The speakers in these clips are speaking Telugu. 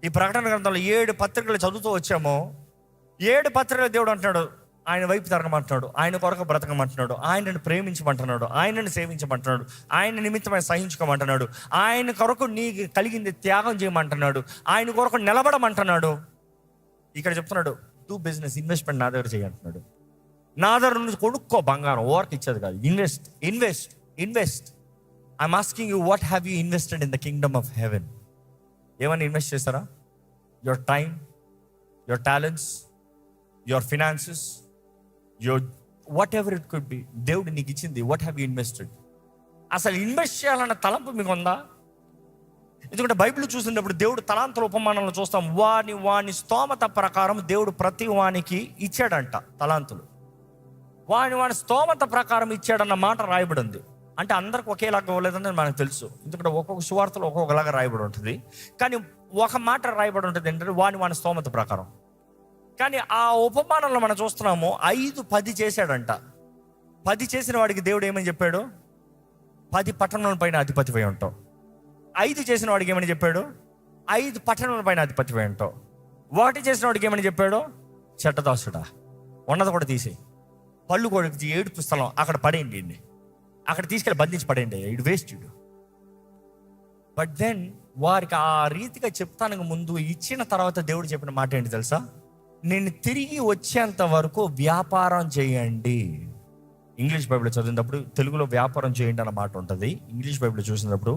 ఈ ప్రకటన గ్రంథంలో 7 పత్రికలు చదువుతూ వచ్చామో 7 పత్రికలు దేవుడు అంటున్నాడు ఆయన వైపు తిరగమంటున్నాడు, ఆయన కొరకు బ్రతకమంటున్నాడు, ఆయనను ప్రేమించమంటున్నాడు, ఆయనను సేవించమంటున్నాడు, ఆయన నిమిత్తమై సహించుకోమంటున్నాడు, ఆయన కొరకు నీకు కలిగింది త్యాగం చేయమంటున్నాడు, ఆయన కొరకు నిలబడమంటున్నాడు. ఇక్కడ చెప్తున్నాడు డూ బిజినెస్, ఇన్వెస్ట్మెంట్ నా దగ్గర చేయంటున్నాడు. నా దగ్గర నుంచి కొనుక్కో బంగారం, ఓవర్కి ఇచ్చేది కాదు. Invest. I'm asking you, what have you invested in the Kingdom of haven? ఏమన్నా ఇన్వెస్ట్ చేస్తారా? Your time, your talents, your finances, your what ever it could be. దేవుడు నీకు ఇచ్చింది, వాట్ హ్యావ్ యూ ఇన్వెస్టెడ్? అసలు ఇన్వెస్ట్ చేయాలన్న తలంపు మీకు ఉందా? ఎందుకంటే బైబిల్ చూసినప్పుడు దేవుడు తలాంతుల ఉపమానంలో చూస్తాం, వాని స్తోమత ప్రకారం దేవుడు ప్రతి వానికి ఇచ్చాడంట తలాంతులు. వాని స్తోమత ప్రకారం ఇచ్చాడన్న మాట రాయబడి ఉంది. అంటే అందరికి ఒకేలాగా ఇవ్వలేదని మనకు తెలుసు, ఎందుకంటే ఒక్కొక్క సువార్తలో ఒక్కొక్కలాగా రాయబడి ఉంటుంది. కానీ ఒక మాట రాయబడి ఉంటుంది ఏంటంటే వాని స్తోమత ప్రకారం. కానీ ఆ ఉపమానంలో మనం చూస్తున్నాము 5-10 చేశాడంట. 10 చేసిన వాడికి దేవుడు ఏమని చెప్పాడు? 10 పట్టణాల పైన అధిపతివై ఉంటావు. 5 చేసిన వాడికి ఏమని చెప్పాడు? 5 పట్టణాల పైన అధిపతివై ఉంటావు. 1 చేసిన వాడికి ఏమని చెప్పాడు? చెడ్డదాసుడా, ఉన్నది కూడా తీసేయి, పళ్ళు కూడా ఏడుపు స్థలం అక్కడ పడేయండి, అక్కడ తీసుకెళ్ళి బంధించి పడేయండి, ఇటు వేస్ట్ ఇడు. బట్ దెన్ వారికి ఆ రీతిగా చెప్తానికి ముందు ఇచ్చిన తర్వాత దేవుడు చెప్పిన మాట ఏంటి తెలుసా? నేను తిరిగి వచ్చేంత వరకు వ్యాపారం చేయండి. ఇంగ్లీష్ బైబిల్ చదివినప్పుడు తెలుగులో వ్యాపారం చేయండి అన్న మాట ఉంటుంది. ఇంగ్లీష్ బైబిల్ చూసినప్పుడు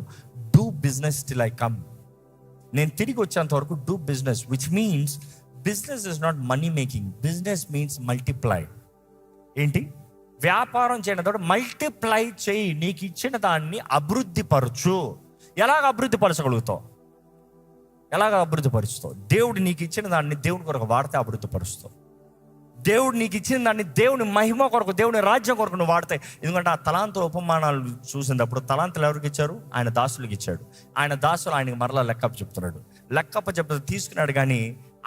do business till I come. నేను తిరిగి వచ్చేంత వరకు do business, which means business is not money making, business means multiply. ఏంటి? వ్యాపారం చేయడం తర్వాత మల్టిప్లై చేయి, నీకు ఇచ్చిన దాన్ని అభివృద్ధి పరచు. ఎలాగ అభివృద్ధి పరచగలుగుతావు? ఎలాగ అభివృద్ధి పరుస్తావు? దేవుడు నీకు ఇచ్చిన దాన్ని దేవుని కొరకు వాడితే అభివృద్ధి పరుస్తావు. దేవుడు నీకు ఇచ్చిన దాన్ని దేవుని మహిమ కొరకు, దేవుని రాజ్యం కొరకు నువ్వు వాడతాయి. ఎందుకంటే ఆ తలాంతుల ఉపమానాలు చూసినప్పుడు తలాంతులు ఎవరికి ఇచ్చారు? ఆయన దాసులకు ఇచ్చాడు. ఆయన దాసులు ఆయనకి మరలా లెక్కప్ప చెప్తున్నాడు. లెక్కప్ప చెప్తే తీసుకున్నాడు, కానీ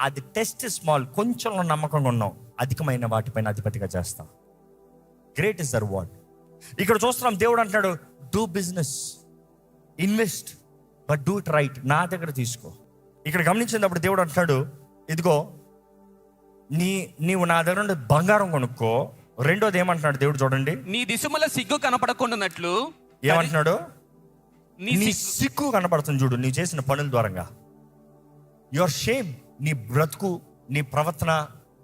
అది టెస్ట్ స్మాల్, కొంచెం నమ్మకంగా ఉన్నాం, అధికమైన వాటిపైన అధిపతిగా చేస్తాం. Great is the reward. ఇక్కడ చూస్తున్నాం దేవుడు అంటున్నాడు do business, invest, but do it right, నా దగ్గర తీసుకో. ఇక్కడ గమనించినప్పుడు దేవుడు అంటున్నాడు, ఇదిగో నీవు నా దగ్గర నుండి బంగారం కొనుక్కో. రెండోది ఏమంటున్నాడు దేవుడు చూడండి, నీ దిశముల సిగ్గు కనపడకుండానట్లు. ఏమంటున్నాడు? నీ సిగ్గు కనపడుతుంది చూడు, నీ చేసిన పనుల ద్వారంగా. యువర్ షేమ్, నీ బ్రతుకు, నీ ప్రవర్తన,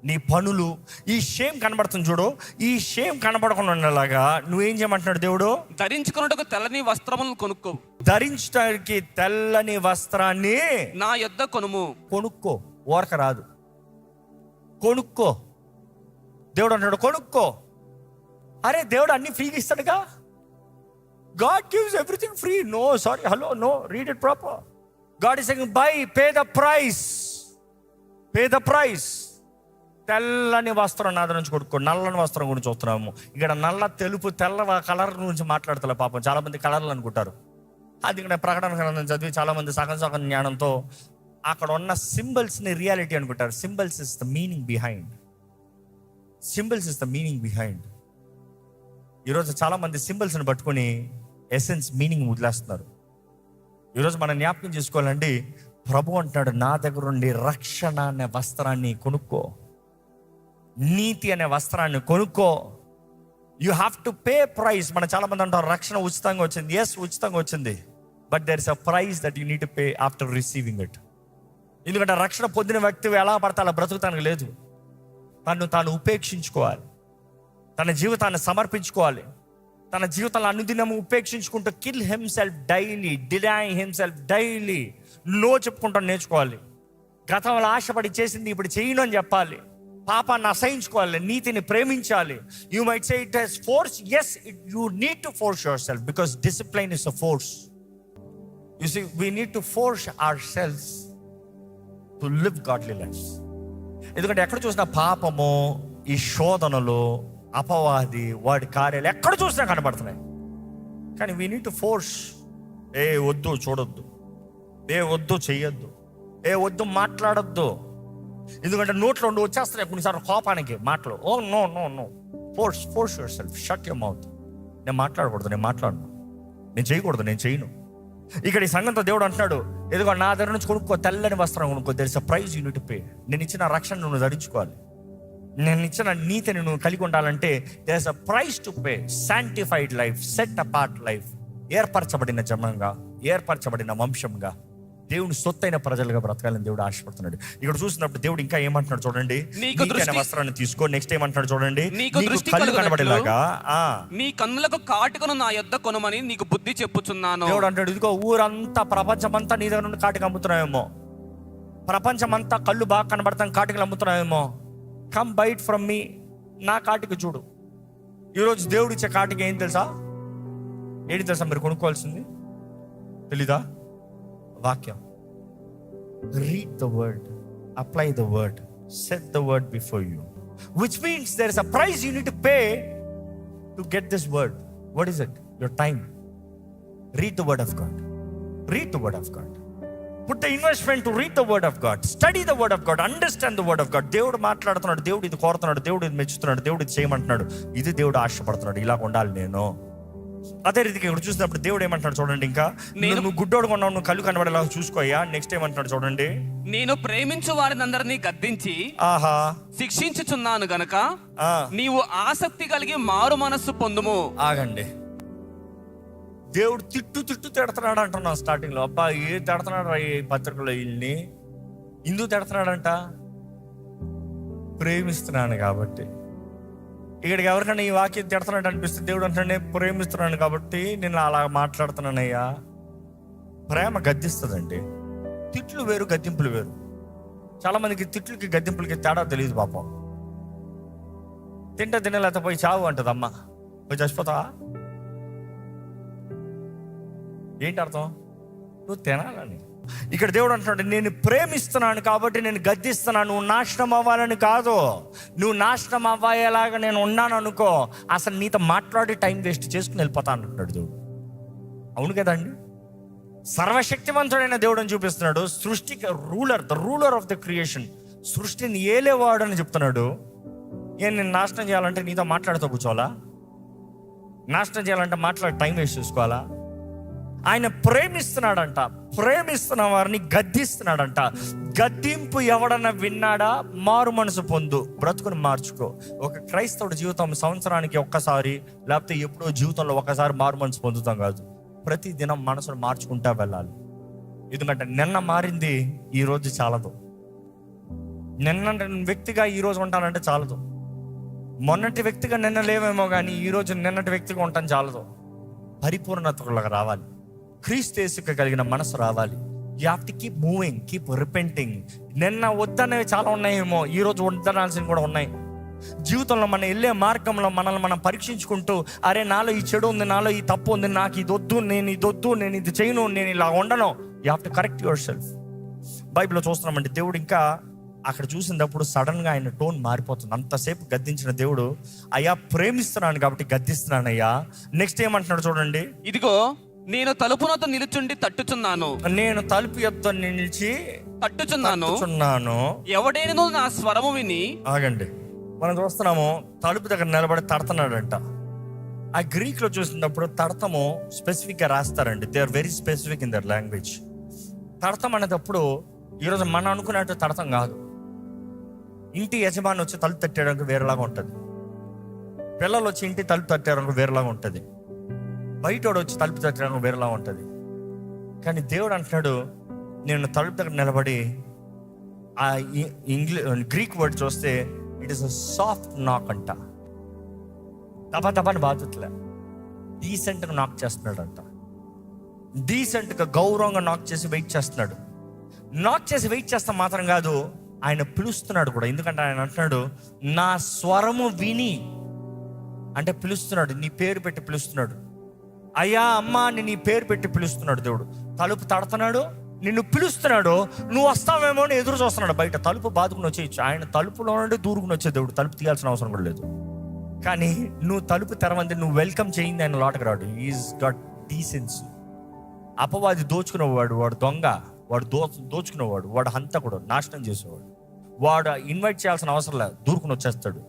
నీ పనులు, ఈ షేమ్ కనబడుతుంది చూడు. ఈ షేమ్ కనబడకుండా ఉండేలాగా నువ్వేం చేయమంటున్నాడు దేవుడు? ధరించుకున్నట్టుకు తెల్లని వస్త్రములను కొనుక్కో. ధరించడానికి తెల్లని వస్త్రాన్ని నా యొద్ద కొనుము. కొనుక్కో, ఓరక రాదు, కొనుక్కో. దేవుడు అంటాడు కొనుక్కో. అరే దేవుడు అన్ని ఫ్రీగా ఇస్తాడుగా. God gives everything free. No, sorry, hello, no, read it proper. God is saying bye, pay the price, pay the price. తెల్లని వస్త్రం నా నుంచి కొనుక్కో. నల్లని వస్త్రం గురించి చూస్తున్నాము ఇక్కడ. నల్ల, తెలుపు, తెల్ల కలర్ గురించి మాట్లాడతలే పాపం. చాలా మంది కలర్లు అనుకుంటారు. అది ఇక్కడ ప్రకటన గ్రంథం చదివి చాలా మంది సగం జ్ఞానంతో అక్కడ ఉన్న సింబల్స్ని రియాలిటీ అనుకుంటారు. Symbols is the meaning behind. Symbols is the meaning behind. ఈరోజు చాలా మంది సింబల్స్ని పట్టుకొని ఎసెన్స్, మీనింగ్ వదిలేస్తున్నారు. ఈరోజు మనం జ్ఞాపకం చేసుకోవాలండి, ప్రభు అంటున్నాడు నా దగ్గర నుండి రక్షణ అనే వస్త్రాన్ని కొనుక్కో, నీతి అనే వస్త్రాన్ని కొనుక్కో. You have to pay price. మనం చాలా మంది అంటారు రక్షణ ఉచితంగా వచ్చింది. ఎస్, ఉచితంగా వచ్చింది, but there is a price that you need to pay after receiving it. ఎందుకంటే రక్షణ పొందిన వ్యక్తి ఎలా పడితే అలా బ్రతుకుతానికి లేదు. తాను ఉపేక్షించుకోవాలి, తన జీవితాన్ని సమర్పించుకోవాలి. తన జీవితాన్ని అనుదినము ఉపేక్షించుకుంటూ kill himself daily, deny himself daily, no చెప్పుకుంటూ నేర్చుకోవాలి. గతంలో ఆశపడి చేసింది ఇప్పుడు చేయను అని చెప్పాలి. పాపాన్ని అసహించుకోవాలి, నీతిని ప్రేమించాలి. You might say it has force. Yes, you need to force yourself because discipline is a force. You see, we need to force ourselves to live godly life. ఎందుకంటే ఎక్కడ చూసినా పాపము, ఈ శోధనలు, అపవాది, వాడి కార్యాలు ఎక్కడ చూసినా కనబడుతున్నాయి. కానీ వీ నీడ్ టు ఫోర్స్. వద్దు చూడొద్దు, వద్దు చెయ్యొద్దు, వద్దు మాట్లాడొద్దు. ఎందుకంటే నోట్లో ఉండి వచ్చేస్తున్నాయి కొన్నిసార్లు కోపానికి మాటలు. Oh no no no, force yourself, shut your mouth. నేను మాట్లాడకూడదు, నేను మాట్లాడను, నేను చేయకూడదు, నేను చేయను. ఇక్కడ ఈ సంఘంతో దేవుడు అంటున్నాడు, ఎదుగో నా దగ్గర నుంచి కొనుక్కో, తెల్లని వస్త్రం కొనుక్కో, there is a praise you need to pay. నేను ఇచ్చిన రక్షణ నువ్వు ధరించుకోవాలి, నేను ఇచ్చిన నీతిని నువ్వు కలిగి ఉండాలంటే there is a praise to pay. Sanctified life, set apart life, ఏర్పరచబడిన జనంగా, ఏర్పరచబడిన వంశంగా, దేవుని సొత్తైన ప్రజలుగా బ్రతకాలని దేవుడు ఆశపడుతున్నాడు. ఇక్కడ చూసినప్పుడు దేవుడు ఇంకా ఏమంటున్నాడు చూడండి, నీకు నీతి వస్త్రాన్ని తీసుకో. నెక్స్ట్ ఏమంటున్నాడు చూడండి, నీకు దృష్టి కళ్ళు కనబడేలాగా నీ కన్నులకు కాటుకను నా యొద్ద కొనమని నీకు బుద్ధి చెప్పుచున్నాను. దేవుడు అంటాడు, ఇదిగో ఊరంతా ప్రపంచమంతా నీ దగ్గర నుండి కాటికి అమ్ముతున్నావేమో, ప్రపంచమంతా కళ్ళు బాగా కనబడతాను కాటికలు అమ్ముతున్నావేమో, కమ్ బైట్ ఫ్రమ్ మీ, నా కాటికి చూడు. ఈరోజు దేవుడు ఇచ్చే కాటికి ఏం తెలుసా, ఏంటి తెలుసా మీరు కొనుక్కోవాల్సింది? తెలీదా? వాక్యం. Read the word, apply the word, set the word before you, which means there is a price you need to pay to get this word. What is it? Your time. Read the word of God. Read the word of God. Put the investment to read the word of God. Study the word of God. Understand the word of God. దేవుడు మాట్లాడుతున్నాడు, దేవుడు ఇది కోరుతున్నాడు, దేవుడు ఇది మెచ్చుతున్నాడు, దేవుడు ఇది చేయమంటున్నాడు, ఇది దేవుడు ఆశపడుతున్నాడు, ఇలా ఉండాలి నేను. అదే రీతికి ఇక్కడ చూసినప్పుడు దేవుడు ఏమంటున్నాడు చూడండి, ఇంకా నువ్వు గుడ్డోడు కొన్నావు, నువ్వు కళ్ళు కనబడేలా చూసుకోయ్యా. నెక్స్ట్ ఏమంటున్నాడు చూడండి, నేను ప్రేమించు వారినందరినీ గద్దించి ఆహా శిక్షించుచున్నాను గనక నీవు ఆసక్తి కలిగి మారు మనస్సు పొందుము. ఆగండి, దేవుడు తిట్టు తిడుతున్నాడు అంటున్నాం స్టార్టింగ్ లో. అబ్బా ఏ తిడుతున్నాడు ఈ పత్రికలో వీళ్ళని, ఎందుకు తిడుతున్నాడంట? ప్రేమిస్తున్నాను కాబట్టి. ఇక్కడికి ఎవరికైనా ఈ వాక్యం తిడుతున్నాడు అనిపిస్తే దేవుడు అంటాడు, ప్రేమిస్తున్నాను కాబట్టి నేను అలా మాట్లాడుతున్నానయ్యా. ప్రేమ గద్దిస్తుందండి. తిట్లు వేరు, గద్దింపులు వేరు. చాలా మందికి తిట్లకి గద్దింపులకి తేడా తెలియదు పాపం. తినలేకపోతే పోయి చావు అంటది అమ్మ, పోయి చచ్చిపోతావా? ఏంటి అర్థం? నువ్వు తినాలని. ఇక్కడ దేవుడు అంటున్నాడు, నేను ప్రేమిస్తున్నాను కాబట్టి నేను గద్దిస్తున్నాను. నువ్వు నాశనం అవ్వాలని కాదు, నువ్వు నాశనం అవ్వాయేలాగా నేను ఉన్నాను అనుకో, అసలు నీతో మాట్లాడి టైం వేస్ట్ చేసుకుని వెళ్ళిపోతాను అంటున్నాడు దేవుడు. అవును కదండి, సర్వశక్తివంతుడైన దేవుడు అని చూపిస్తున్నాడు. సృష్టికి ruler, the ruler of the creation, సృష్టిని ఏలేవాడు అని చెప్తున్నాడు. నేను నాశనం చేయాలంటే నీతో మాట్లాడుతూ కూర్చోవాలా? నాశనం చేయాలంటే మాట్లాడి టైం వేస్ట్ చేసుకోవాలా? ఆయన ప్రేమిస్తున్నాడంట, ప్రేమిస్తున్న వారిని గద్దిస్తున్నాడంట. గద్దింపు ఎవడన్నా విన్నాడా? మారు మనసు పొందు, బ్రతుకుని మార్చుకో. ఒక క్రైస్తవుడి జీవితం సంవత్సరానికి ఒక్కసారి, లేకపోతే ఎప్పుడో జీవితంలో ఒకసారి మారు మనసు పొందుతాం కాదు, ప్రతి దినం మనసును మార్చుకుంటా వెళ్ళాలి. ఎందుకంటే నిన్న మారింది ఈ రోజు చాలదు. నిన్న వ్యక్తిగా ఈ రోజు ఉంటానంటే చాలదు. మొన్నటి వ్యక్తిగా నిన్న లేవేమో కానీ ఈ రోజు నిన్నటి వ్యక్తిగా ఉంటాను చాలదు. పరిపూర్ణతలకు రావాలి, క్రీస్తుకు కలిగిన మనసు రావాలి. You have to keep moving, keep repenting. నిన్న వద్దనేవి చాలా ఉన్నాయేమో, ఈ రోజు వద్దనాల్సినవి కూడా ఉన్నాయి. జీవితంలో మనం వెళ్ళే మార్గంలో మనల్ని మనం పరీక్షించుకుంటూ, అరే నాలో ఈ చెడు ఉంది, నాలో ఈ తప్పు ఉంది, నాకు ఇది వద్దు, నేను ఇది వద్దు, నేను ఇది చేయను, నేను ఇలా ఉండను. You have to correct your self. బైబిల్లో చూస్తున్నామంటే దేవుడు ఇంకా అక్కడ చూసినప్పుడు సడన్గా ఆయన టోన్ మారిపోతుంది. అంతసేపు గద్దించిన దేవుడు, అయ్యా ప్రేమిస్తున్నాను కాబట్టి గద్దిస్తున్నానయ్యా. నెక్స్ట్ ఏమంటున్నాడు చూడండి, ఇదిగో నేను తలుపు వద్ద నిలుచుండి తట్టుచున్నాను, నేను తలుపు యొద్ద నిలిచి తట్టుచున్నాను, ఎవడైనా నా స్వరము విని. ఆగండి, మనం చూస్తున్నాము తలుపు దగ్గర నిలబడి తడుతున్నాడంట. ఆ గ్రీక్ లో చూసినప్పుడు తడతము స్పెసిఫిక్ గా రాస్తారండి. They are very specific in their language. తడతం అనేటప్పుడు ఈరోజు మనం అనుకున్నట్టు తడతం కాదు. ఇంటి యజమాని వచ్చి తలుపు తట్టడానికి వేరేలాగా ఉంటుంది, పిల్లలు వచ్చి ఇంటి తలుపు తట్టడానికి వేరేలాగా ఉంటుంది, బయటోడు వచ్చి తలుపు తట్టడానికి వేరేలా ఉంటుంది. కానీ దేవుడు అంటున్నాడు, నేను తలుపు దగ్గర నిలబడి, ఆ గ్రీక్ వర్డ్ చూస్తే ఇట్ ఈస్ అ సాఫ్ట్ నాక్ అంట. తపని బాధ్యతలే, డీసెంట్గా నాక్ చేస్తున్నాడు అంట. డీసెంట్గా గౌరవంగా నాక్ చేసి వెయిట్ చేస్తున్నాడు. నాక్ చేసి వెయిట్ చేస్తా మాత్రం కాదు, ఆయన పిలుస్తున్నాడు కూడా. ఎందుకంటే ఆయన అంటున్నాడు, నా స్వరము విని, అంటే పిలుస్తున్నాడు, నీ పేరు పెట్టి పిలుస్తున్నాడు. అయ్యా అమ్మా అని నీ పేరు పెట్టి పిలుస్తున్నాడు దేవుడు. తలుపు తడుతున్నాడు, నిన్ను పిలుస్తున్నాడు, నువ్వు వస్తావేమో అని ఎదురు చూస్తున్నాడు బయట. తలుపు బాదుకుని వచ్చేయచ్చు, ఆయన తలుపులో నుండి దూరుకుని వచ్చే దేవుడు. తలుపు తీయాల్సిన అవసరం కూడా లేదు. కానీ నువ్వు తలుపు తెరవంది, నువ్వు వెల్కమ్ చేయింది ఆయన లోటకు రాడు. Is got decency. అపవాది దోచుకునేవాడు, వాడు దొంగ, వాడు దోచుకునేవాడు, వాడు హంతకుడు, నాశనం చేసేవాడు. వాడు ఇన్వైట్ చేయాల్సిన అవసరం లేదు, దూరుకుని వచ్చేస్తాడు.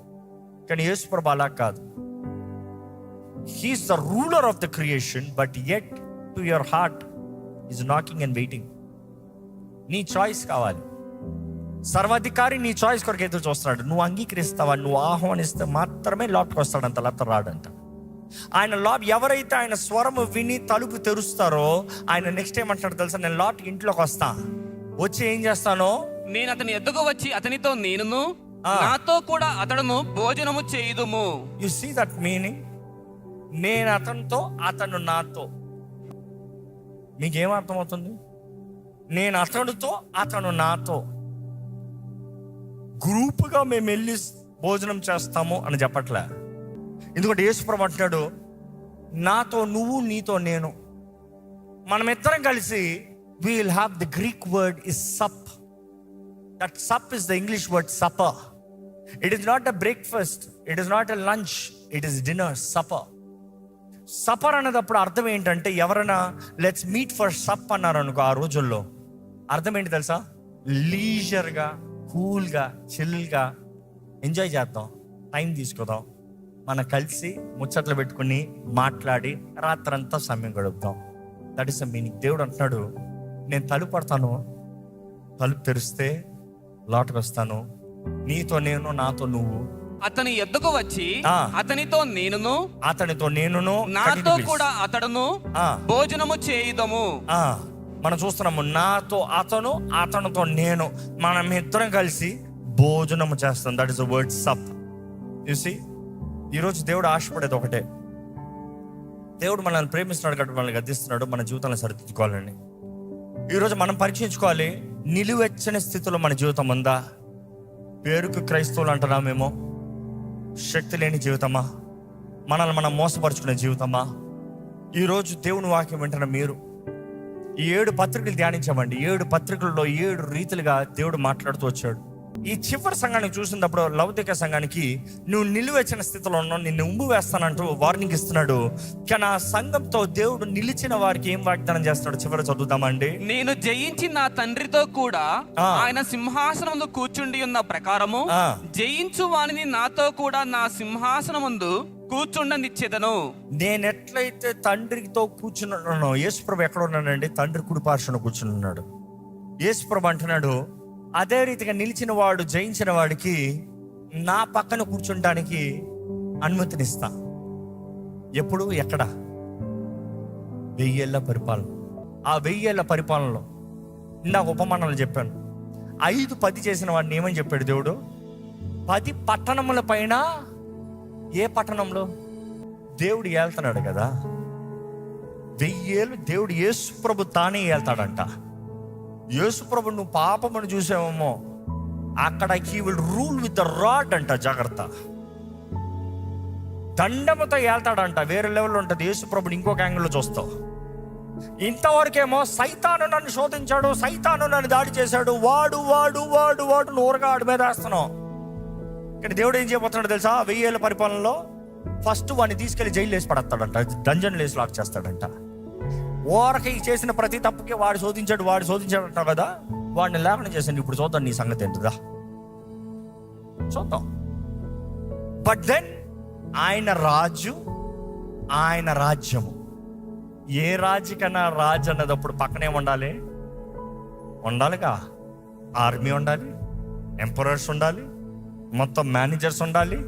కానీ యేసుప్రభు అలా కాదు. He is the ruler of the creation, but yet to your heart is knocking and waiting. నీ చాయిస్ కావాలి. సర్వాధికారి నీ చాయిస్ కొరకు ఎదురు చూస్తున్నాడు. నువ్వు అంగీకరిస్తావా, నువ్వు ఆహ్వానిస్తే మాత్రమే లోపలికి వస్తాడంట, లేకపోతే రాడంట. ఆయన ఎవరైతే ఆయన స్వరము విని తలుపు తెరుస్తారో ఆయన నెక్స్ట్ ఏమంటాడు తెలుసా? నేను లోపలికి ఇంట్లోకి వస్తా, వచ్చి ఏం చేస్తానో, నేను అతని ఎద్దుకు వచ్చి అతనితో నేనును నాతో కూడా అతడును భోజనము చేయుదుము. You see that meaning? నేను అతనితో, అతను నాతో. మీకేం అర్థమవుతుంది? నేను అతడితో, అతను నాతో. గ్రూపుగా మేము వెళ్ళి భోజనం చేస్తాము అని చెప్పట్లే. ఎందుకంటే యేసుప్రభు అంటున్నాడు, నాతో నువ్వు, నీతో నేను, మనమిద్దరం కలిసి we will have the Greek word is sup. That sup is the English word supper. It is not a breakfast, it is not a lunch, it is dinner, supper. Supper అన్నదప్పుడు అర్థం ఏంటంటే, ఎవరైనా లెట్స్ మీట్ ఫర్ సప్ అన్నారు అనుకో, ఆ రోజుల్లో అర్థం ఏంటి తెలుసా? లీజర్గా, కూల్గా, చిల్గా ఎంజాయ్ చేద్దాం, టైం తీసుకుందాం, మనం కలిసి ముచ్చట్లు పెట్టుకుని మాట్లాడి రాత్రంతా సమయం గడుపుదాం. That is the meaning. దేవుడు అంటున్నాడు, నేను తలుపు పడతాను, తలుపు తెరిస్తే లోటుకు వస్తాను, నీతో నేను, నాతో నువ్వు. అతని ఎద్దుకు వచ్చి అతనితో నేనును, అతనితో నేనును, నాతో కూడా అతడును భోజనము చేయుదము. మనం చూస్తున్నాము, నాతో అతను, అతనితో నేను, మనం ఇద్దరం కలిసి భోజనము చేస్తాం. దట్ ఈస్ ద వర్డ్ సప్. యు సీ, ఈరోజు దేవుడు ఆశపడేది ఒకటే. దేవుడు మనల్ని ప్రేమిస్తున్నాడు కాబట్టి మనల్ని గద్దిస్తున్నాడు, మన జీవితాలను సరిదిద్దుకోవాలని. ఈరోజు మనం పరీక్షించుకోవాలి, నిలువెచ్చని స్థితిలో మన జీవితం ఉందా? పేరుకు క్రైస్తవులు అంటున్నామేమో, శక్తి లేని జీవితమా? మనల్ని మనం మోసపరుచుకునే జీవితమా? ఈరోజు దేవుని వాక్యం వింటున్న మీరు ఈ 7 పత్రికలు ధ్యానించామండి. 7 పత్రికల్లో 7 రీతిలుగా దేవుడు మాట్లాడుతూ వచ్చాడు. ఈ చివరి సంఘానికి చూసినప్పుడు, లౌకిక సంఘానికి, నువ్వు నిలువెచ్చిన స్థితిలో ఉన్నావు, నిన్ను ఉమ్ము వేస్తానంటూ వార్నింగ్ ఇస్తున్నాడు. కానీ ఆ సంఘంతో దేవుడు నిలిచిన వారికి ఏం వాగ్దానం చేస్తున్నాడు? చివరి చదువుతామండి. నేను జయించి నా తండ్రితో కూడా ఆయన సింహాసనముందు కూర్చుండి ఉన్న ప్రకారము జయించు వానిని నాతో కూడా నా సింహాసనముందు కూర్చుండనిచ్చేదను. నేను ఎట్లయితే తండ్రితో కూర్చున్నానో, యేసుప్రభు ఎక్కడ ఉన్నాడండి? తండ్రి కుడి పార్శ్వన కూర్చుని ఉన్నాడు. యేసుప్రభు అంటున్నాడు, అదే రీతిగా నిలిచిన వాడు, జయించిన వాడికి నా పక్కన కూర్చుంటానికి అనుమతినిస్తా. ఎప్పుడు, ఎక్కడ? 1000 ఏళ్ల పరిపాలన. ఆ 1000 ఏళ్ల పరిపాలనలో ఇందాక ఉపమానాలు చెప్పాను. 5-10 చేసిన వాడిని ఏమని చెప్పాడు దేవుడు? 10 పట్టణముల పైన. ఏ పట్టణంలో? దేవుడు ఏళ్తున్నాడు కదా. 1000 ఏళ్ళు దేవుడు, యేసుప్రభు తానే ఏళ్తాడంట. యేసుప్రభు నువ్వు పాపమును చూసావేమో, అక్కడ he will rule with the rod అంట. జాగ్రత్త, దండముతో ఏళ్తాడంట. వేరే లెవెల్లో ఉంటుంది. యేసుప్రభుని ఇంకొక యాంగిల్లో చూస్తావు. ఇంతవరకేమో సైతాను నన్ను శోధించాడు, సైతాను నన్ను దాడి చేశాడు, వాడు వాడు వాడు వాడు నూరుగా ఆడి మీద వేస్తున్నావు. కానీ దేవుడు ఏం చేయబోతున్నాడు తెలుసా? 1000 ఏళ్ళ పరిపాలనలో ఫస్ట్ వాడిని తీసుకెళ్లి జైలు వేసి పడతాడంట, డంజన్ లేసి లాక్ చేస్తాడంట. ఓరకి చేసిన ప్రతి తప్పుకి వాడు శోధించాడు అంటావు కదా, వాడిని లేకుండా చేశాను. ఇప్పుడు చూద్దాం నీ సంగతి ఏంటిదా, చూద్దాం. బట్ దెన్ ఆయన రాజు, ఆయన రాజ్యము. ఏ రాజుకన్నా రాజు అన్నదప్పుడు పక్కనే ఉండాలిగా. ఆర్మీ ఉండాలి, ఎంపరర్స్ ఉండాలి, మొత్తం మేనేజర్స్ ఉండాలి.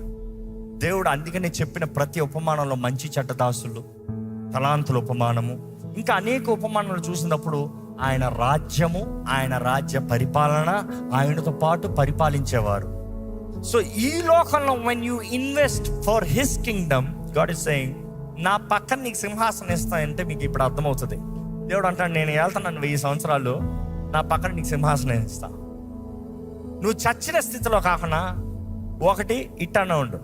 దేవుడు అందుకనే చెప్పిన ప్రతి ఉపమానంలో మంచి చెడ్డ దాసులు, తలాంతుల ఉపమానము, ఇంకా అనేక ఉపమానాలు చూసినప్పుడు ఆయన రాజ్యము, ఆయన రాజ్య పరిపాలన, ఆయనతో పాటు పరిపాలించేవారు. సో ఈ లోకంలో when you invest for his Kingdom, God is saying, నా పక్కన నీకు సింహాసనం ఇస్తానంటే మీకు ఇప్పుడు అర్థమవుతుంది. దేవుడు అంటాడు, నేను వెళ్తాను 1000 సంవత్సరాలు, నా పక్కన నీకు సింహాసనం ఇస్తా. నువ్వు చచ్చిన స్థితిలో కాకుండా ఒకటి ఇట్లనే ఉండు,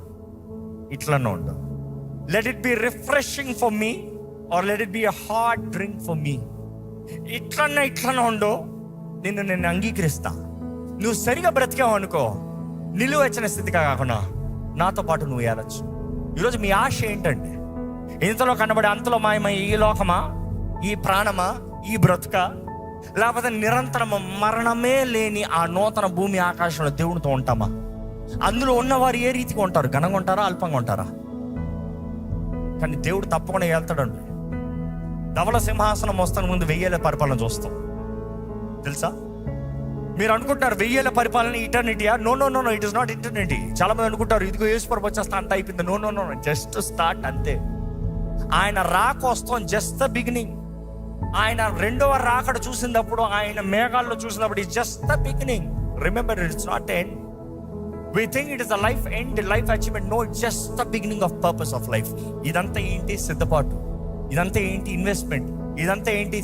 ఇట్లనే ఉండు. Let it be refreshing for me or let it be a hot drink for me. ఇట్లనే ఉండు, నేను అంగీకరిస్తా. నువ్వు సరిగా బ్రతికావు అనుకో, నిలువెచ్చిన స్థితిగా కాకుండా నాతో పాటు నువ్వు ఏలచ్చు. ఈరోజు మీ ఆశ ఏంటండి? ఇంతలో కనబడే అంతలో మాయమై ఈ లోకమా, ఈ ప్రాణమా, ఈ బ్రతుక, లేకపోతే నిరంతరం మరణమే లేని ఆ నూతన భూమి ఆకాశంలో దేవునితో ఉంటామా? అందులో ఉన్నవారు ఏ రీతిగా ఉంటారు? ఘనంగా ఉంటారా, అల్పంగా ఉంటారా? కానీ దేవుడు తప్పకుండా వెళ్తాడండి. ధవల సింహాసనం వస్తాను ముందు 1000 ఏళ్ళ పరిపాలన చూస్తాం. తెలుసా? మీరు అనుకుంటారు 1000 ఏళ్ళ పరిపాలన ఇటర్నిటీయా? No, it is not eternity. చాలా మంది అనుకుంటారు ఇదిగో యేసుప్రభు వచ్చేస్తా అంత అయిపోయింది. నో, జస్ట్ స్టార్ట్ అంతే. ఆయన రాకొస్తాం జస్ట్ ద బిగినింగ్. ఆయన రెండవ రాకడ చూసినప్పుడు, ఆయన మేఘాల్లో చూసినప్పుడు it's just the beginning. Remember, it's not end. We think it is a life end, life achievement. No, it's just the beginning of purpose of life. ఇదంతా ఏంటి? సిద్ధపాటు. ఇదంతా ఏంటి? ఇన్వెస్ట్మెంట్. ఇదంతా ఏంటి?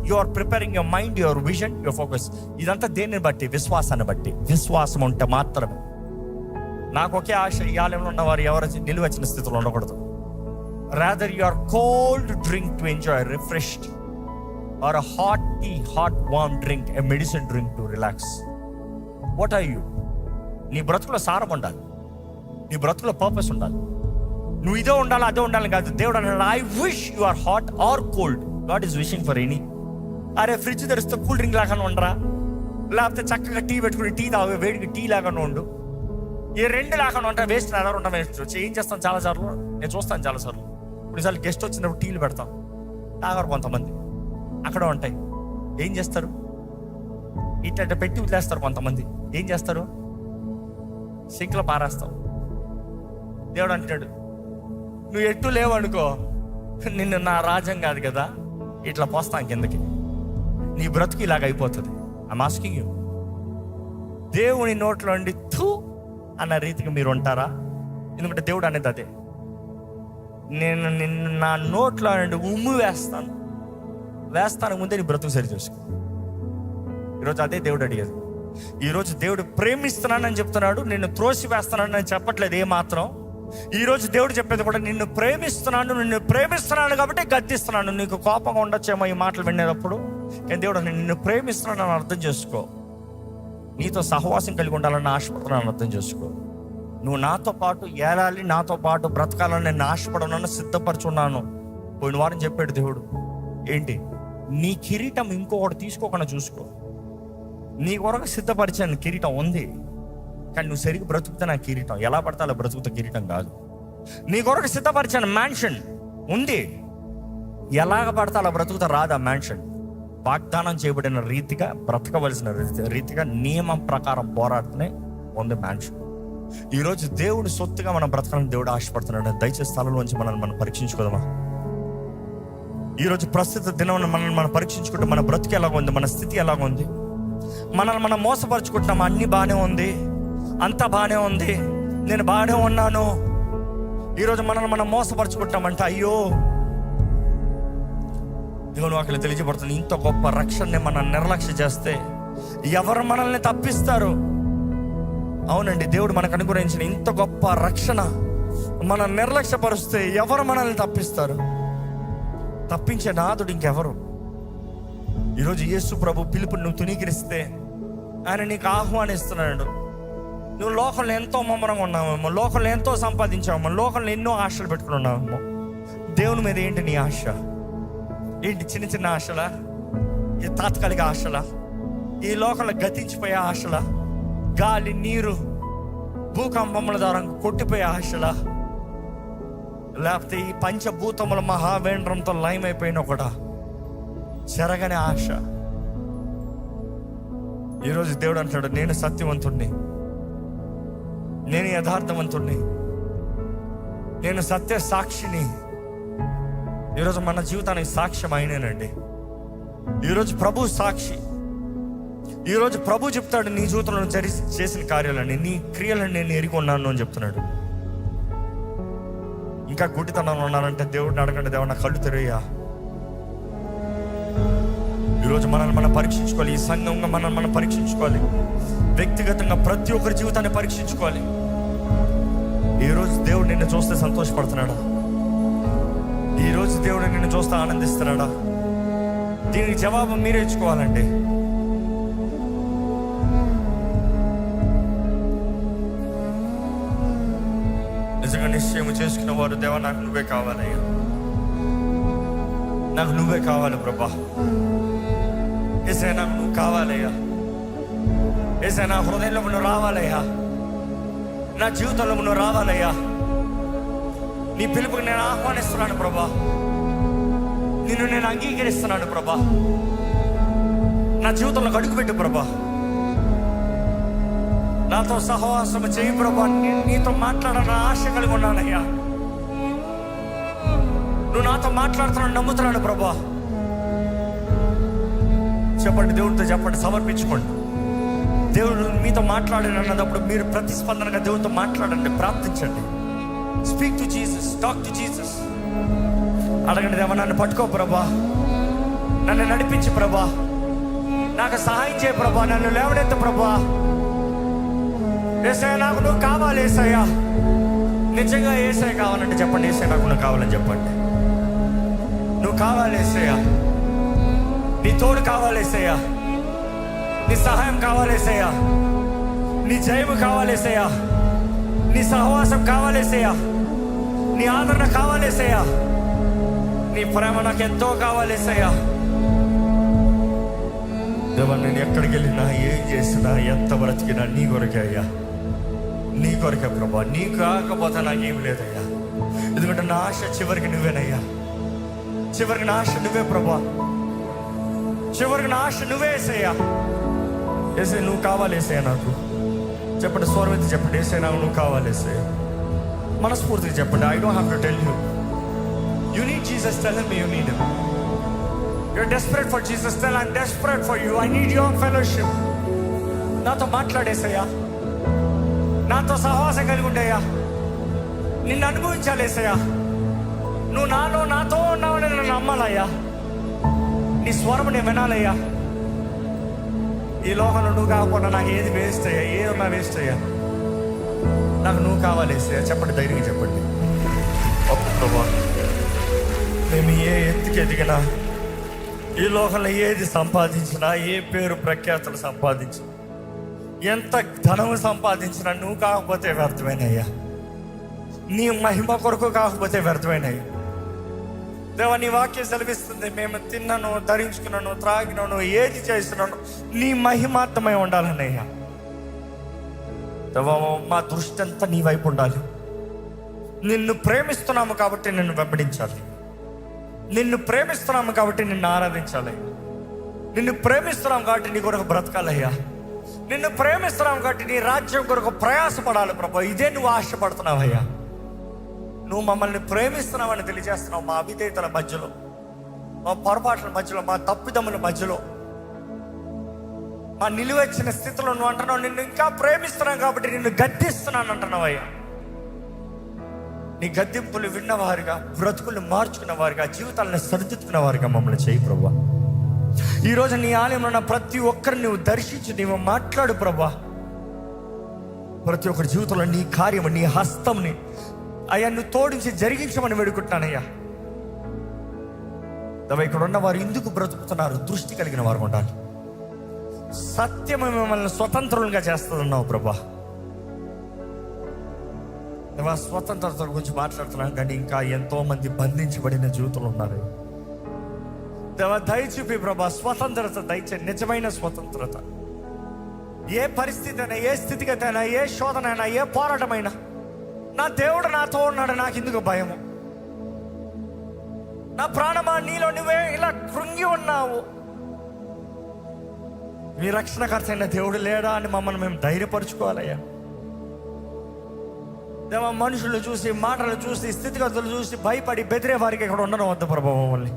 You are preparing your mind, your vision, your focus. ఇదంతా దేన్ని బట్టి? విశ్వాసాన్ని బట్టి. విశ్వాసం ఉంటే మాత్రమే. నాకు ఒకే ఆశ, ఈ ఆలయంలో ఉన్న వారు ఎవరు నిలువచ్చిన స్థితిలో ఉండకూడదు. Rather you are cold drink to enjoy refreshed, or a hot tea, hot warm drink, a medicine drink to relax. What are you? నీ బ్రతుకులో సారం ఉండాలి, నీ బ్రతుకులో పర్పస్ ఉండాలి. నువ్వు ఇదే ఉండాలి అదే ఉండాలి కాదు. దేవుడు అన్నాడు, I wish you or hot or cold. God is wishing for any. అరే ఫ్రిడ్జ్ తెరిస్తే కూల్ డ్రింక్ లాగానే ఉండరా, లేకపోతే చక్కగా టీ పెట్టుకుని టీ తాగే వేడికి టీ లాగానే ఉండు. ఈ రెండు లాగానే ఉంటా, వేస్ట్ ఎలాగ ఉంటాం. వేస్ట్ ఏం చేస్తాం చాలాసార్లు, నేను చూస్తాను చాలాసార్లు. కొన్నిసార్లు గెస్ట్ వచ్చినప్పుడు టీలు పెడతాం, తాగారు కొంతమంది, అక్కడ ఉంటాయి. ఏం చేస్తారు? ఇట్ట పెట్టి వదిలేస్తారు. కొంతమంది ఏం చేస్తారు? సింక్లో పారేస్తాం. దేవుడు అంటాడు, నువ్వు ఎట్టు లేవనుకో, నిన్ను నా రాజ్యం కాదు కదా ఇట్లా పోస్తాను కిందకి. నీ బ్రతుకు ఇలాగ అయిపోతుంది. ఐమ్ ఆస్కింగ్ యూ, దేవుని నోట్లో నుండి థూ అన్న రీతికి మీరు ఉంటారా? ఎందుకంటే దేవుడు అనేది అదే, నేను నిన్ను నా నోట్లో నుండి ఉమ్ము వేస్తాను ముందే నీ బ్రతుకు సరి చేసుకో. ఈరోజు అదే దేవుడు అడిగేది. ఈరోజు దేవుడు ప్రేమిస్తున్నానని చెప్తున్నాడు, నిన్ను త్రోసి వేస్తున్నానని చెప్పట్లేదు ఏమాత్రం. ఈరోజు దేవుడు చెప్పేది కూడా, నిన్ను ప్రేమిస్తున్నాను కాబట్టి గద్దిస్తున్నాను. నీకు కోపంగా ఉండొచ్చేమో ఈ మాటలు వినేటప్పుడు, కానీ దేవుడు నిన్ను ప్రేమిస్తున్నానని అర్థం చేసుకో. నీతో సహవాసం కలిగి ఉండాలని ఆశపడుతున్నాను అర్థం చేసుకో. నువ్వు నాతో పాటు ఏలాలి, నాతో పాటు బ్రతకాలని నేను ఆశపడనని సిద్ధపరచున్నాను. పోయిన వారం చెప్పాడు దేవుడు, ఏంటి? నీ కిరీటం ఇంకొకటి తీసుకోకుండా చూసుకో. నీ కొరకు సిద్ధపరిచాను కిరీటం ఉంది, కానీ నువ్వు సరిగ్గా బ్రతుకుతా నా కిరీటం ఎలా పడతా అలా బ్రతుకుతా కిరీటం కాదు. నీ కొరకు సిద్ధపరిచాను మ్యాన్షన్ ఉంది, ఎలాగ పడతా అలా బ్రతుకుతా రాదు. ఆ మ్యాన్షన్ వాగ్దానం చేయబడిన రీతిగా బ్రతకవలసిన రీతిగా నియమం ప్రకారం పోరాడుతూనే ఉంది మ్యాన్షన్. ఈరోజు దేవుని సొత్తుగా మనం బ్రతకాలని దేవుడు ఆశపడుతున్నాడు. దయచేసి స్థలంలోంచి మనల్ని మనం పరీక్షించుకోదామా? ఈరోజు ప్రస్తుత దినం మనల్ని మనం పరీక్షించుకుంటే మన బ్రతుకు ఎలాగ ఉంది, మన స్థితి ఎలాగ ఉంది. మనల్ని మనం మోసపరుచుకుంటున్నాం. అన్నీ బాగానే ఉంది, అంతా బాగానే ఉంది, నేను బాగానే ఉన్నాను. ఈరోజు మనల్ని మనం మోసపరుచుకుంటామంటే అయ్యో, దేవుని వాక్యం తెలియజేయబడుతుంది, ఇంత గొప్ప రక్షణని మనం నిర్లక్ష్య చేస్తే ఎవరు మనల్ని తప్పిస్తారు? అవునండి, దేవుడు మనకు అనుగ్రహించిన ఇంత గొప్ప రక్షణ మనం నిర్లక్ష్యపరుస్తే ఎవరు మనల్ని తప్పిస్తారు? తప్పించే నాథుడు ఇంకెవరు? ఈరోజు యేసు ప్రభు పిలుపుని నువ్వు తునీకరిస్తే ఆయన నీకు ఆహ్వానిస్తున్నాడు. నువ్వు లోకంలో ఎంతో మమ్మరంగా ఉన్నావేమో, లోకంలో ఎంతో సంపాదించావేమో, లోకంలో ఎన్నో ఆశలు పెట్టుకుని ఉన్నావేమో. దేవుని మీద ఏంటి నీ ఆశ? ఏంటి? చిన్న చిన్న ఆశలా? ఈ తాత్కాలిక ఆశలా? ఈ లోకంలో గతించిపోయే ఆశలా? గాలి, నీరు, భూకంపముల ద్వారా కొట్టిపోయే ఆశలా? లేకపోతే ఈ పంచభూతముల మహావేంద్రంతో లయమైపోయిన ఒకట చెరగని ఆశ? ఈరోజు దేవుడు అంటాడు, నేను సత్యవంతుణ్ణి, నేను యథార్థవంతుణ్ణి, నేను సత్య సాక్షిని. ఈరోజు మన జీవితానికి సాక్ష్యం అయినేనండి. ఈరోజు ప్రభు సాక్షి. ఈరోజు ప్రభు చెప్తాడు, నీ జీవితంలో చేసిన కార్యాలని, నీ క్రియలను నేను ఎరిగి ఉన్నాను అని చెప్తున్నాడు. ఇంకా గుడ్డితనం ఉన్నానంటే దేవుడిని అడగండి, దేవుడు నా కళ్ళు తెరయ్యా. ఈరోజు మనల్ని మనం పరీక్షించుకోవాలి, ఈ సంఘంగా మనల్ని మనం పరీక్షించుకోవాలి, వ్యక్తిగతంగా ప్రతి ఒక్కరి జీవితాన్ని పరీక్షించుకోవాలి. ఈరోజు దేవుడు నిన్ను చూస్తే సంతోషపడుతున్నాడా? ఈరోజు దేవుడు నిన్ను చూస్తే ఆనందిస్తున్నాడా? దీనికి జవాబు మీరే ఇచ్చుకోవాలండి. నిజంగా నిశ్చయం చేసుకున్న వారు, దేవా నాకు నువ్వే కావాలయ్యా, నాకు నువ్వే కావాలి ప్రభా. ఏసయ్యా నాకు నువ్వు కావాలయ్యా. ఏసయ్యా నా హృదయంలో నువ్వు రావాలయ్యా, నా జీవితంలో నువ్వు రావాలయ్యా. నీ పిలుపుకి నేను ఆహ్వానిస్తున్నాను ప్రభా. నిన్ను నేను అంగీకరిస్తున్నాను ప్రభా. నా జీవితంలో అడుగుపెట్టు ప్రభా. నాతో సహవాసం చేయి ప్రభా. నీతో మాట్లాడాలని ఆశ కలిగి ఉన్నానయ్యా. నువ్వు నాతో మాట్లాడుతున్నాను, నమ్ముతున్నాను ప్రభా. చెప్పండి, దేవుడితో చెప్పండి, సమర్పించుకోండి. దేవుడు మీతో మాట్లాడాను అన్నప్పుడు మీరు ప్రతిస్పందనగా దేవుడితో మాట్లాడండి, ప్రార్థించండి. Speak to Jesus, talk to Jesus. అడగండి, దేవా నన్ను పట్టుకో ప్రభా, నన్ను నడిపించు ప్రభా, నాకు సహాయం చేయ ప్రభా, నన్ను లేవనెత్తు ప్రభా. యేసయ్య నాకు నువ్వు కావాలి యేసయ్య. నిజంగా యేసయ్య కావాలంటే చెప్పండి, యేసయ్య నాకు నువ్వు కావాలని చెప్పండి. నువ్వు కావాలి యేసయ్య, నీ తోడు కావాలి యేసయ్య, నీ సహాయం కావాలి యేసయ్య, నీ జయము కావాలి యేసయ్య, నీ సహవాసం కావాలి యేసయ్య, నీ ఆదరణ కావాలి యేసయ్య, నీ ప్రేమ నాకు ఎంతో కావాలి యేసయ్య. దేవా నేను ఎక్కడికి వెళ్ళినా, ఏం చేసినా, ఎంత బ్రతికినా నీ కొరకే అయ్యా, నీ కొరకే ప్రభా. నీ కాకపోతే నాకేం లేదయ్యా. ఎందుకంటే నా ఆశ చివరికి నువ్వేనయ్యా. చివరికి నా ఆశ నువ్వే ప్రభా. చివరికి నా ఆశ నువ్వే యేసయ్యా. యేసయ్య నువ్వు కావాలి యేసయ్య నాకు. చెప్పండి, స్వరమెత్తి చెప్పండి, యేసయ్య నాకు నువ్వు కావాలి యేసయ్య. మనస్ఫూర్తిగా చెప్పండి. I don't have to tell you. You need Jesus, tell him you need him. You're desperate for Jesus, tell I'm desperate for you. I need your fellowship. నాతో మాట్లాడేసయ్యా, నాతో సహవాసం కలిగి ఉండేయ్యా. నిన్ను అనుభవించాలేసయ్యా. నువ్వు నాలో నాతో ఉన్నావని నన్ను నమ్మాలయ్యా. నీ స్వరం నేను వినాలయ్యా. ఈ లోకంలో నువ్వు కాకుండా నాకు ఏది వేస్ట్ అయ్యా, ఏదన్నా వేస్ట్ అయ్యా. నాకు నువ్వు కావాలేసయ్యా. చెప్పండి, ధైర్యంగా చెప్పండి. అప్పు ప్రభా, మేము ఏ ఎత్తుకి ఎదిగినా, ఈ లోకంలో ఏది సంపాదించినా, ఏ పేరు ప్రఖ్యాతులు సంపాదించినా, ఎంత ధనము సంపాదించినా నువ్వు కాకపోతే వ్యర్థమైనయ్యా. నీ మహిమ కొరకు కాకపోతే వ్యర్థమైనయ్యా. దేవా నీ వాక్యం సెలవిస్తుంది, మేము తిన్నాను, ధరించుకున్నాను, త్రాగినాను, ఏది చేస్తున్నాను నీ మహిమార్థమై ఉండాలన్నయ్యా. దేవా మా దృష్టి అంతా నీ వైపు ఉండాలి. నిన్ను ప్రేమిస్తున్నాము కాబట్టి నిన్ను వెంబడించాలి. నిన్ను ప్రేమిస్తున్నాము కాబట్టి నిన్ను ఆరాధించాలి. నిన్ను ప్రేమిస్తున్నాం కాబట్టి నీ కొరకు బ్రతకాలయ్యా. నిన్ను ప్రేమిస్తున్నాం కాబట్టి నీ రాజ్యం కొరకు ప్రయాసపడాలి ప్రభా. ఇదే నువ్వు ఆశపడుతున్నావయ్యా. నువ్వు మమ్మల్ని ప్రేమిస్తున్నావని తెలియజేస్తున్నావు. మా అవిధేయతల మధ్యలో, మా పొరపాట్ల మధ్యలో, మా తప్పిదముల మధ్యలో, మా నిలువెచ్చిన స్థితిలో నువ్వు అంటున్నావు నిన్ను ఇంకా ప్రేమిస్తున్నావు కాబట్టి నిన్ను గద్దిస్తున్నాను అంటున్నావయ్యా. నీ గద్దింపులు విన్నవారుగా, బ్రతుకులు మార్చుకున్న వారుగా, జీవితాలను సరిదిద్దుకున్న వారుగా మమ్మల్ని చేయి ప్రభా. ఈరోజు నీ ఆలయంలో ఉన్న ప్రతి ఒక్కరిని నువ్వు దర్శించి నీవు మాట్లాడు ప్రభా. ప్రతి ఒక్కరి జీవితంలో నీ కార్యము, నీ హస్తంని అయ్యా నువ్వు తోడించి జరిగించమని వేడుకుంటున్నానయ్యా. ఇక్కడ ఉన్న వారు ఎందుకు బ్రతుకుతున్నారు, దృష్టి కలిగిన వారు ఉండాలి. సత్యము మిమ్మల్ని స్వతంత్రులుగా చేస్తున్నావు ప్రభా. స్వతంత్రత గురించి మాట్లాడుతున్నాం కానీ ఇంకా ఎంతో మంది బంధించబడిన జీవితంలో ఉన్నారు. దేవా దయచూపి ప్రభా, స్వతంత్రత దయచే, నిజమైన స్వతంత్రత. ఏ పరిస్థితి అయినా, ఏ స్థితిగతి అయినా, ఏ శోధన అయినా, ఏ పోరాటమైనా నా దేవుడు నాతో ఉన్నాడు, నాకు ఎందుకు భయము? నా ప్రాణమా నీలో నువ్వే ఇలా కృంగి ఉన్నావు, మీ రక్షణకర్త అయిన దేవుడు లేడా అని మమ్మల్ని మేము ధైర్యపరుచుకోవాలయ్యా. దేవా మనుషులు చూసి, మాటలు చూసి, స్థితిగతులు చూసి భయపడి బెదిరే వారికి ఇక్కడ ఉండడం వద్ద ప్రభావం. మమ్మల్ని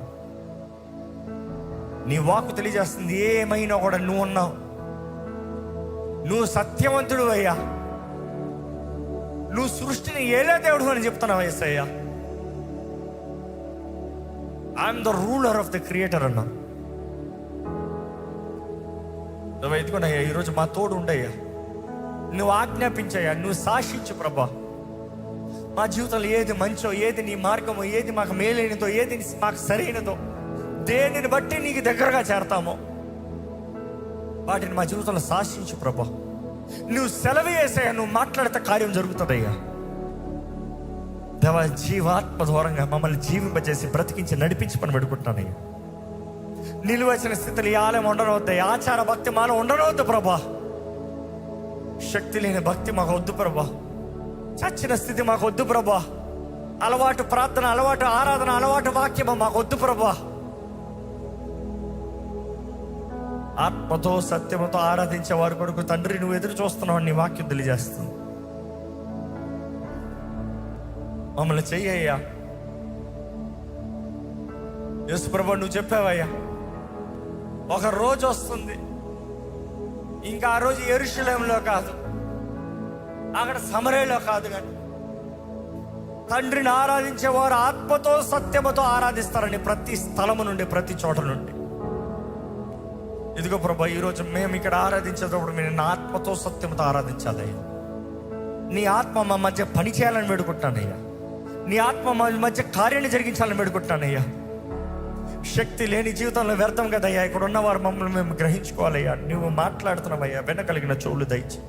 నీ వాక్కు తెలియజేస్తుంది, ఏమైనా కూడా నువ్వు ఉన్నావు, నువ్వు సత్యవంతుడు అయ్యా, నువ్వు సృష్టిని ఏలే దేవుడు అని చెప్తున్నావు యేసయ్యా. I'm the ruler of the creator అన్నా. నువ్వు ఎదుగునయ్యా, ఈరోజు మా తోడు ఉండయ్యా. నువ్వు ఆజ్ఞాపించయ్యా, నువ్వు శాసించు ప్రభా. మా జీవితంలో ఏది మంచో, ఏది నీ మార్గమో, ఏది మాకు మేలైనదో, ఏది మాకు సరైనదో, దేనిని బట్టి నీకు దగ్గరగా చేరతామో వాటిని మా జీవితంలో శాసించు ప్రభా. నువ్వు సెలవు చేసాయా, నువ్వు మాట్లాడితే కార్యం జరుగుతుందయ్యా. దేవా జీవాత్మ ద్వారంగా మమ్మల్ని జీవింపజేసి బ్రతికించి నడిపించి పని పెడుకుంటున్నానయ్యా. నిలువచ్చిన స్థితిలో ఈ ఆలయం ఉండనవద్దు, ఆచార భక్తి మాలో ఉండనవద్దు ప్రభా. శక్తి లేని భక్తి మాకు వద్దు ప్రభా. చచ్చిన స్థితి మాకు వద్దు ప్రభా. అలవాటు ప్రార్థన, అలవాటు ఆరాధన, అలవాటు వాక్యము మాకు వద్దు ప్రభా. ఆత్మతో సత్యముతో ఆరాధించే వారి కొరకు తండ్రి నువ్వు ఎదురు చూస్తున్నావు, నీ వాక్యం తెలియజేస్తుంది. మమ్మల్ని చెయ్యయ్యా. యేసుప్రభు నువ్వు చెప్పావయ్యా, ఒక రోజు వస్తుంది, ఇంకా ఆ రోజు యెరూషలేములో కాదు, అక్కడ సమరయలో కాదు, కానీ తండ్రిని ఆరాధించేవారు ఆత్మతో సత్యముతో ఆరాధిస్తారని ప్రతి స్థలము నుండి, ప్రతి చోట నుండి. ఇదిగో ప్రభా, ఈరోజు మేము ఇక్కడ ఆరాధించేటప్పుడు మీరు నా ఆత్మతో సత్యముతో ఆరాధించాలయ్యా. నీ ఆత్మ మా మధ్య పని చేయాలని వేడుకుంటానయ్యా. నీ ఆత్మ మా మధ్య కార్యాన్ని జరిగించాలని వేడుకుంటానయ్యా. శక్తి లేని జీవితంలో వ్యర్థం కదయ్యా. ఇక్కడ ఉన్నవారు మమ్మల్ని మేము గ్రహించుకోవాలయ్యా. నువ్వు మాట్లాడుతున్నావయ్యా, వెనకలిగిన చెవులు దయచి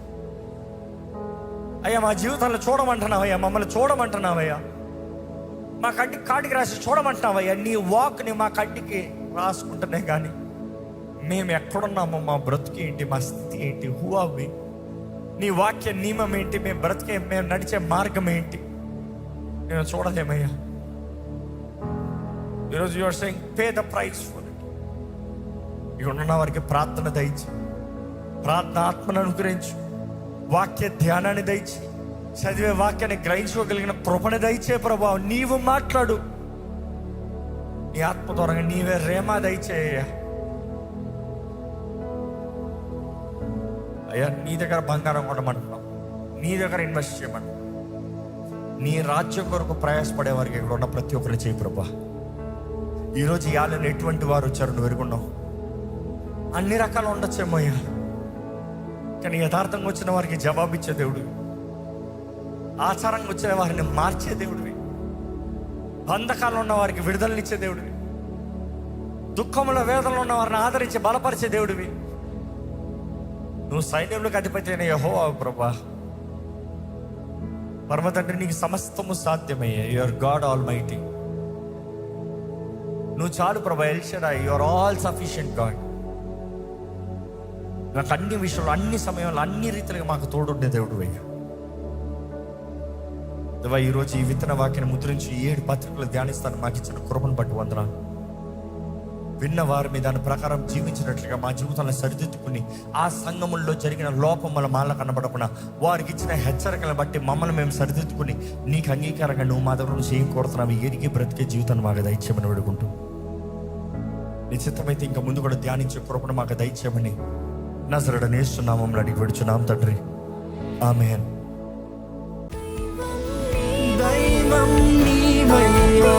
అయ్యా. మా జీవితంలో చూడమంటున్నావయ్యా, మమ్మల్ని చూడమంటున్నావయ్యా. మా కంటికి కాటికి రాసి చూడమంటున్నావయ్యా. నీ వాక్ని మా కంటికి రాసుకుంటున్నాయి, కానీ మేము ఎక్కడున్నామో, మా బ్రతుకు ఏంటి, మా స్థితి ఏంటి, హూ ఆర్ వి, నీ వాక్య నియమం ఏంటి, మేము నడిచే మార్గం ఏంటి, నేను చూడలేమయ్యా. ఈరోజు your saying pay the price for it. ఇక్కడ ఉన్న వారికి ప్రార్థన దయచి, ప్రార్థన ఆత్మను అనుగ్రహించు, వాక్య ధ్యానాన్ని దయచి, చదివే వాక్యాన్ని గ్రహించుకోగలిగిన కృపను దయచే ప్రభా. నీవు మాట్లాడు, నీ ఆత్మ ద్వారా నీవే రేమా దయచేయ్యా. అయ్యా, నీ దగ్గర బంగారం కొనమంటున్నాం, నీ దగ్గర ఇన్వెస్ట్ చేయమంటున్నాం. నీ రాజ్యం కొరకు ప్రయాసపడే వారికి ఇక్కడ ఉన్న ప్రతి ఒక్కరు చేయి ప్రభా. ఈరోజు ఇవాళ ఎటువంటి వారు వచ్చారు నువ్వు ఎరుగున్నావు. అన్ని రకాలు ఉండొచ్చేమో అయ్యా, కానీ యథార్థంగా వచ్చిన వారికి జవాబిచ్చే దేవుడివి, ఆచారంగా వచ్చిన వారిని మార్చే దేవుడివి, బంధకాలు ఉన్న వారికి విడుదలనిచ్చే దేవుడివి, దుఃఖంలో వేదనలో ఉన్న వారిని ఆదరించి బలపరిచే దేవుడివి. నువ్వు సైన్యంలోకి అధిపతి అయిన యెహోవా ప్రభా. పరమ తండ్రి, నీకు సమస్తము సాధ్యమయ్యా. Your God almighty. నువ్వు చాలు ప్రభా. El Shaddai, your all sufficient God. నాకు అన్ని విషయంలో, అన్ని సమయంలో, అన్ని రీతిలో మాకు తోడుండే దేవుడు అయ్యా. దేవా, ఈరోజు ఈ విత్తన వాక్యాన్ని ముద్రించి 7 పత్రికలు ధ్యానిస్తాను. మాకు ఇచ్చిన కృపను బట్టి వందనాలు. విన్న వారి మీద దాని ప్రకారం జీవించినట్లుగా మా జీవితాలను సరిదిద్దుకుని, ఆ సంఘముల్లో జరిగిన లోపముల మాల కనబడకుండా వారికి ఇచ్చిన హెచ్చరికలను బట్టి మమ్మల్ని మేము సరిదిద్దుకుని నీకు అంగీకారంగా నువ్వు మా దగ్గర నుంచి ఏం కోరుతున్నావు ఎరిగి బ్రతికే జీవితాన్ని మాకు దయచేయమని వేడుకుంటూ, నిశ్చితమైతే ఇంకా ముందు కూడా ధ్యానించే కృపను మాకు దయచేయమని నజరేయుడైన యేసు నామములో అడిగి వేడుచున్నాం తండ్రి, ఆమేన్. దైవం నీవయ్యా.